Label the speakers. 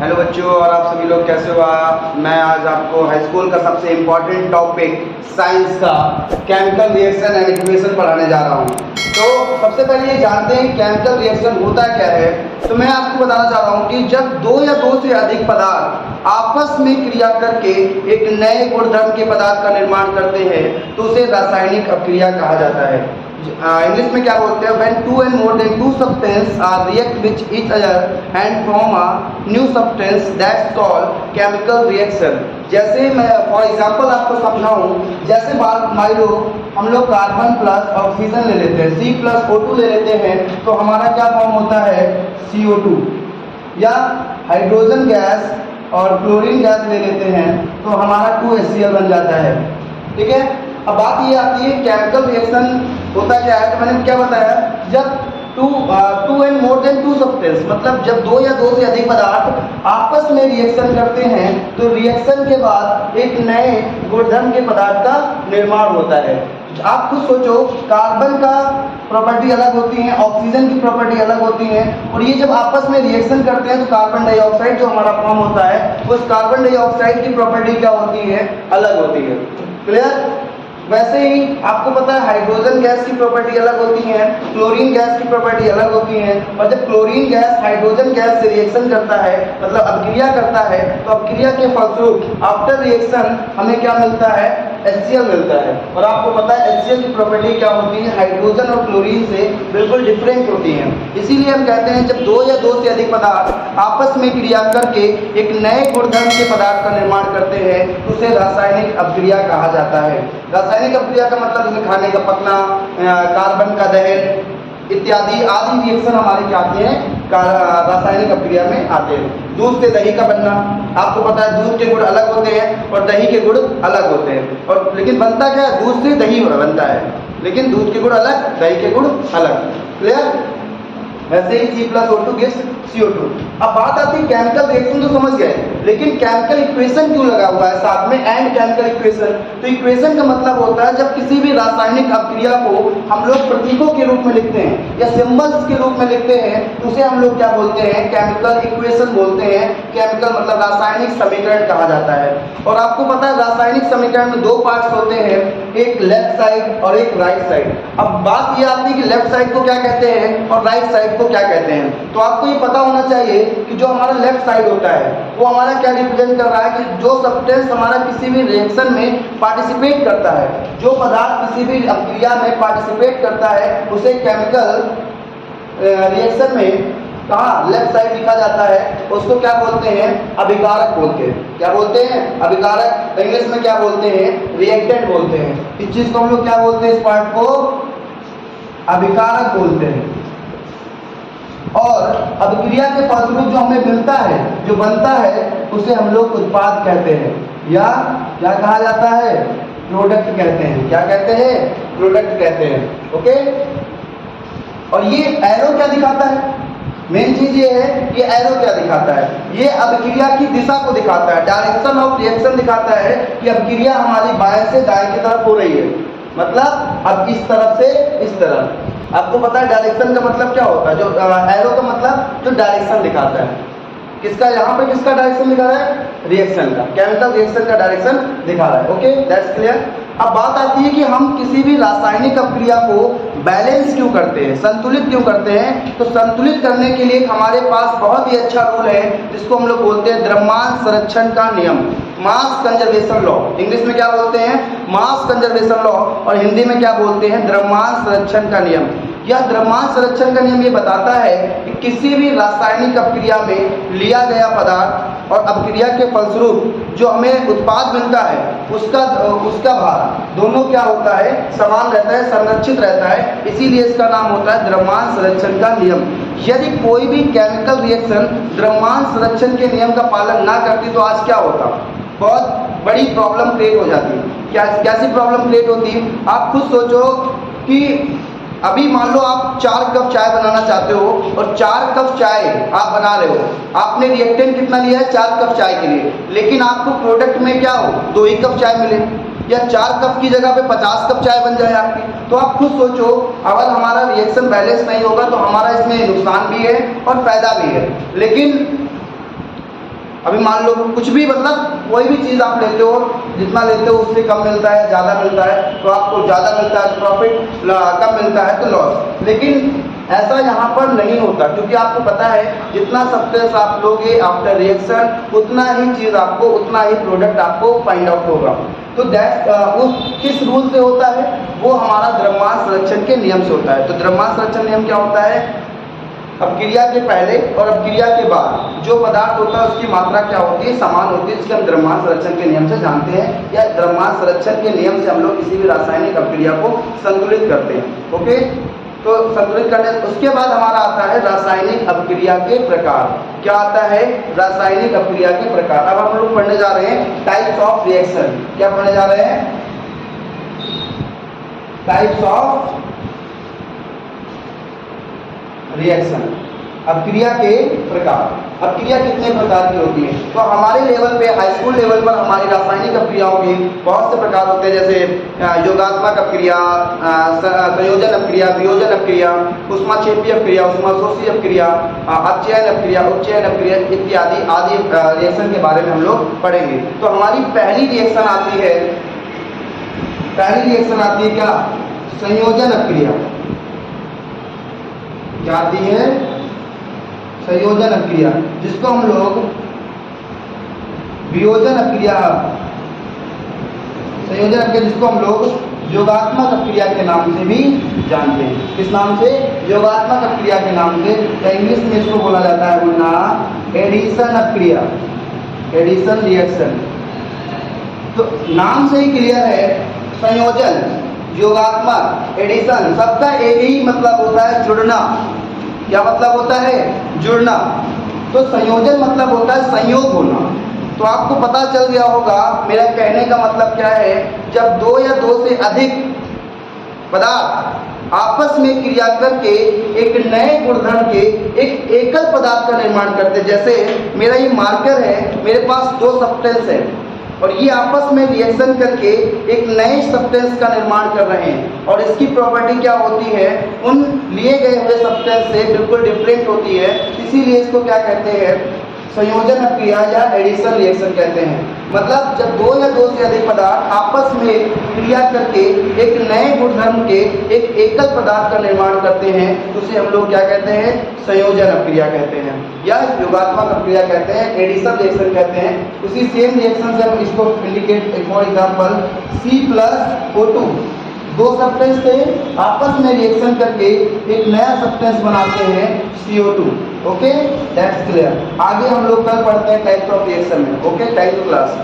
Speaker 1: Hello बच्चों, और आप सभी लोग कैसे हो। मैं आज आपको हाई स्कूल का सबसे इम्पोर्टेंट टॉपिक साइंस का केमिकल रिएक्शन एंड इक्वेशन पढ़ाने जा रहा हूँ। तो सबसे पहले ये जानते हैं केमिकल रिएक्शन होता क्या है। तो मैं आपको बताना चाह रहा हूँ कि जब दो या दो से अधिक पदार्थ आपस में क्रिया करके एक नए गुणधर्म के पदार्थ का निर्माण करते हैं तो उसे रासायनिक अभिक्रिया कहा जाता है। इंग्लिश में क्या बोलते हैं, when two and more than two substances are react with each other and form a new substance, that's called chemical reaction। जैसे मैं फॉर एग्जांपल आपको समझाऊं, जैसे मान लो हम लोग कार्बन प्लस ऑक्सीजन ले लेते हैं, C प्लस O2 ले लेते हैं तो हमारा क्या फॉर्म होता है CO2, या हाइड्रोजन गैस और क्लोरीन गैस ले लेते हैं तो हमारा 2HCl बन जाता है। ठीक है, अब बात ये आती है केमिकल रिएक्शन होता क्या है। तो मैंने क्या बताया, जब two and more than two substance, मतलब जब दो या दो से अधिक पदार्थ आपस में रिएक्शन करते हैं तो रिएक्शन के बाद एक नए गुणधर्म के पदार्थ का निर्माण होता है। आप खुद सोचो, कार्बन का प्रॉपर्टी अलग होती है, ऑक्सीजन की प्रॉपर्टी अलग होती है, और ये जब आपस में रिएक्शन करते हैं तो कार्बन डाइऑक्साइड जो हमारा फॉर्म होता है उस कार्बन डाइऑक्साइड की प्रॉपर्टी क्या होती है, अलग होती है। क्लियर। वैसे ही आपको पता है हाइड्रोजन गैस की प्रॉपर्टी अलग होती है, क्लोरीन गैस की प्रॉपर्टी अलग होती है, और जब क्लोरीन गैस हाइड्रोजन गैस से रिएक्शन करता है, मतलब अभिक्रिया करता है, तो अभिक्रिया के फलस्वरूप आफ्टर रिएक्शन हमें क्या मिलता है, HCl मिलता है। और आपको पता है HCl की प्रॉपर्टी क्या होती है, हाइड्रोजन और क्लोरीन से बिल्कुल डिफरेंट होती है। इसीलिए हम कहते हैं जब दो या दो से अधिक पदार्थ आपस में क्रिया करके एक नए गुणधर्म के पदार्थ का निर्माण करते हैं तो उसे रासायनिक अभिक्रिया कहा जाता है। रासायनिक अभिक्रिया का मतलब जैसे खाने का पकना, कार्बन का दहन इत्यादि आदि रिएक्शन हमारे क्या आते हैं, रासायनिक अभिक्रिया में आते हैं। दूध से दही का बनना, आपको पता है दूध के गुण अलग होते हैं और दही के गुण अलग होते हैं, और लेकिन बनता क्या है, दूध से दही बनता है, लेकिन दूध के गुण अलग, दही के गुण अलग। क्लियर। वैसे ही C plus O2 gives CO2। अब बात आती है केमिकल रिएक्शन, तो समझ गए, लेकिन केमिकल इक्वेशन क्यों लगा हुआ है साथ में, एंड केमिकल इक्वेशन। तो इक्वेशन का मतलब होता है जब किसी भी रासायनिक अभिक्रिया को हम लोग प्रतीकों के रूप में लिखते हैं या सिंबल्स के रूप में लिखते हैं तो उसे हम लोग क्या बोलते हैं, केमिकल इक्वेशन बोलते हैं। केमिकल मतलब रासायनिक समीकरण कहा जाता है। और आपको पता है रासायनिक समीकरण में दो पार्ट्स होते हैं, एक लेफ्ट साइड और एक राइट साइड। अब बात यह आती है कि लेफ्ट साइड को क्या कहते हैं और राइट साइड को क्या कहते हैं। तो आपको ये पता होना चाहिए कि जो हमारा लेफ्ट साइड होता है वो हमारा क्या रिप्रेजेंट कर रहा है कि जो सब्सटेंस हमारा किसी भी रिएक्शन में पार्टिसिपेट करता है, जो पदार्थ किसी भी अभिक्रिया में पार्टिसिपेट करता है उसे केमिकल रिएक्शन में कहाँ लेफ्ट साइड लिखा जाता है, उसको क्या बोलते हैं, अभिकारक बोलते हैं। क्या बोलते हैं, अभिकारक। इंग्लिश में क्या बोलते हैं, रिएक्टेंट बोलते हैं। इस चीज को हम लोग क्या बोलते हैं, इस पार्ट को अभिकारक बोलते हैं। और अभिक्रिया के फलस्वरूप जो हमें मिलता है, जो बनता है, उसे हम लोग उत्पाद कहते हैं, या क्या कहा जाता है, प्रोडक्ट कहते हैं। क्या कहते हैं, प्रोडक्ट कहते हैं। ओके। और ये एरो क्या दिखाता है, मेन चीज ये है, ये एरो क्या दिखाता है, ये अभिक्रिया की दिशा को दिखाता है, डायरेक्शन ऑफ रिएक्शन दिखाता है कि अभिक्रिया हमारी बाएं से दाएं की तरफ हो रही है, मतलब अब इस तरफ से इस तरफ। आपको पता है डायरेक्शन का मतलब क्या होता है, जो एरो का मतलब जो डायरेक्शन दिखाता है, किसका, यहाँ पे किसका डायरेक्शन दिखा रहा है, रिएक्शन का, केमिकल रिएक्शन का डायरेक्शन दिखा रहा है। Okay, that's clear. अब बात आती है कि हम किसी भी रासायनिक अभिक्रिया को बैलेंस क्यों करते हैं, संतुलित क्यों करते हैं। तो संतुलित करने के लिए हमारे पास बहुत ही अच्छा रूल है जिसको हम लोग बोलते हैं द्रव्यमान संरक्षण का नियम, मास कंजर्वेशन लॉ। इंग्लिश में क्या बोलते हैं, मास कंजर्वेशन लॉ, और हिंदी में क्या बोलते हैं, द्रव्यमान संरक्षण का नियम। यह द्रव्यमान संरक्षण का नियम ये बताता है कि किसी भी रासायनिक अभिक्रिया में लिया गया पदार्थ और अभिक्रिया के फलस्वरूप जो हमें उत्पाद मिलता है उसका भार दोनों क्या होता है, समान रहता है, संरक्षित रहता है। इसीलिए इसका नाम होता है द्रव्यमान संरक्षण का नियम। यदि कोई भी केमिकल रिएक्शन द्रव्यमान संरक्षण के नियम का पालन ना करती तो आज क्या होता, बहुत बड़ी प्रॉब्लम क्रिएट हो जाती। कैसी प्रॉब्लम क्रिएट होती, आप खुद सोचो कि अभी मान लो आप 4 कप चाय बनाना चाहते हो और 4 कप चाय आप बना रहे हो, आपने रिएक्टेंट कितना लिया है, 4 कप चाय के लिए, लेकिन आपको प्रोडक्ट में क्या हो, 2 ही कप चाय मिले, या 4 कप की जगह पे 50 कप चाय बन जाए आपकी। तो आप खुद सोचो, अगर हमारा रिएक्शन बैलेंस नहीं होगा तो हमारा इसमें नुकसान भी है और फायदा भी है। लेकिन अभी मान लो कुछ भी, मतलब कोई भी चीज़ आप लेते हो, जितना लेते हो उससे कम मिलता है, ज़्यादा मिलता है तो आपको ज़्यादा मिलता है तो प्रॉफिट, कम मिलता है तो लॉस। लेकिन ऐसा यहाँ पर नहीं होता, क्योंकि आपको पता है जितना सब्सटेंस आप लोगे आफ्टर रिएक्शन उतना ही चीज़ आपको, उतना ही प्रोडक्ट आपको फाइंड आउट होगा। तो दैट उस किस रूल से होता है, वो हमारा द्रव्यमान संरक्षण के नियम से होता है। तो द्रव्यमान संरक्षण नियम क्या होता है, अपक्रिया के पहले और अपक्रिया के बाद जो पदार्थ होता है उसकी मात्रा क्या होती है, समान होती है, जिसके हम द्रव्यमान संरक्षण के नियम से जानते हैं, या द्रव्यमान संरक्षण के नियम से हम लोग किसी भी रासायनिक अपक्रिया को संतुलित करते हैं। ओके, तो संतुलित करने, उसके बाद हमारा आता है रासायनिक अपक्रिया के प्रकार। क्या आता है, रासायनिक अपक्रिया के प्रकार। अब हम लोग पढ़ने जा रहे हैं टाइप्स ऑफ रिएक्शन। क्या पढ़ने जा रहे हैं, टाइप्स ऑफ रिएक्शन, अपक्रिया के प्रकार। अपक्रिया कितने प्रकार की होती है, तो हमारे लेवल पे, हाई स्कूल लेवल पर हमारी रासायनिक अपक्रियाओं के बहुत से प्रकार होते हैं, जैसे योगात्मक अपक्रिया, संयोजन अपक्रिया, वियोजन अपक्रिया, ऊष्माक्षेपीय अपक्रिया, ऊष्माशोषी अपक्रिया, अपचयन अपक्रिया, उपचयन अपक्रिया इत्यादि आदि रिएक्शन के बारे में हम लोग पढ़ेंगे। तो हमारी पहली रिएक्शन आती है, क्या, संयोजन अपक्रिया। क्या आती है, संयोजन अपक्रिया, जिसको हम लोग वियोजन अपक्रिया, संयोजन अपक्रिया जिसको हम लोग योगात्मक अपक्रिया के नाम से भी जानते हैं। किस नाम से, योगात्मक अपक्रिया के नाम से, या इंग्लिश में इसको बोला जाता है मुन्ना एडिशन अपक्रिया, एडिशन रिएक्शन। तो नाम से ही क्लियर है, संयोजन, योगात्मक, एडिशन, सबका एक ही मतलब होता है, जुड़ना। क्या मतलब होता है, जुड़ना। तो संयोजन मतलब होता है संयोग होना। तो आपको पता चल गया होगा मेरा कहने का मतलब क्या है, जब दो या दो से अधिक पदार्थ आपस में क्रिया करके एक नए गुणधर्म के एक एकल पदार्थ का निर्माण करते हैं। जैसे मेरा ये मार्कर है, मेरे पास दो सब्सटेंस है और ये आपस में रिएक्शन करके एक नए सब्सटेंस का निर्माण कर रहे हैं, और इसकी प्रॉपर्टी क्या होती है, उन लिए गए हुए सब्सटेंस से बिल्कुल डिफरेंट होती है। इसीलिए इसको क्या कहते हैं, संयोजन अपक्रिया या एडिशन रिएक्शन कहते हैं। मतलब जब दो या दो से अधिक पदार्थ आपस में क्रिया करके एक नए गुणधर्म के एक एकल पदार्थ का निर्माण करते हैं, तो उसे हम लोग क्या कहते हैं, संयोजन अपक्रिया कहते हैं, या योगात्मक अपक्रिया कहते हैं, एडिशन रिएक्शन कहते हैं। उसी सेम रिएक्शन से हम इसको इंडिकेट, फॉर एग्जांपल C+O2, दो सब्सटेंस थे आपस में रिएक्शन करके एक नया सब्सटेंस बनाते हैं CO2। Okay, that's clear. आगे हम लोग कल पढ़ते हैं टाइप्स ऑफ रिएक्शन में। Okay, thank you class.